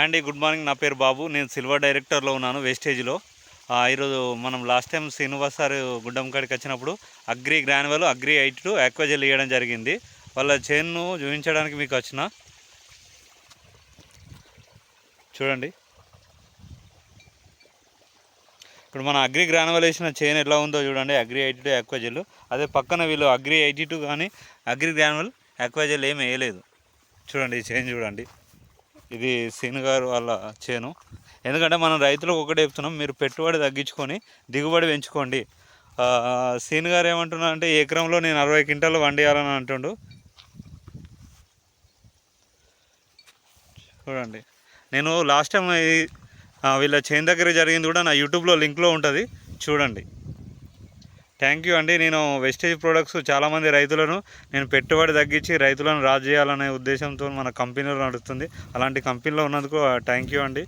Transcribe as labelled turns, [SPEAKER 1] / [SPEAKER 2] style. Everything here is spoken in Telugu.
[SPEAKER 1] అండి గుడ్ మార్నింగ్. నా పేరు బాబు. నేను సిల్వర్ డైరెక్టర్లో ఉన్నాను వేస్టేజ్లో. ఈరోజు మనం last time Srinivas sir Guddam కాడికి వచ్చినప్పుడు అగ్రి గ్రాన్యువల్ అగ్రి 82 ఆక్వాజెల్ ఇవ్వడం జరిగింది. వాళ్ళ చేను చూపించడానికి మీకు వచ్చిన చూడండి. ఇప్పుడు మన అగ్రి గ్రాన్యువల్ వేసిన చేను ఎట్లా ఉందో చూడండి. Agri 82 Aquagel. అదే పక్కన వీళ్ళు అగ్రి 82 కానీ అగ్రి గ్రాన్యువల్ ఆక్వాజెల్ ఏమి వేయలేదు. చూడండి ఈ చేను చూడండి. ఇది సీను గారు వాళ్ళ చేను. ఎందుకంటే మనం రైతులకు ఒకటే చెప్తున్నాం, మీరు పెట్టుబడి తగ్గించుకొని దిగుబడి పెంచుకోండి. సీను గారు ఏమంటున్నా అంటే ఎకరంలో నేను 60 క్వింటాలు వండియాలని అంటుండు. చూడండి, నేను లాస్ట్ టైం వీళ్ళ చేను దగ్గర జరిగింది కూడా నా యూట్యూబ్లో లింక్లో ఉంటుంది, చూడండి. థ్యాంక్ యూ అండి. నేను వెస్టేజ్ ప్రొడక్ట్స్ చాలామంది రైతులను నేను పెట్టుబడి తగ్గించి రైతులను రాజు చేయాలనే ఉద్దేశంతో మన కంపెనీలో నడుస్తుంది. అలాంటి కంపెనీలో ఉన్నందుకు థ్యాంక్ యూ అండి.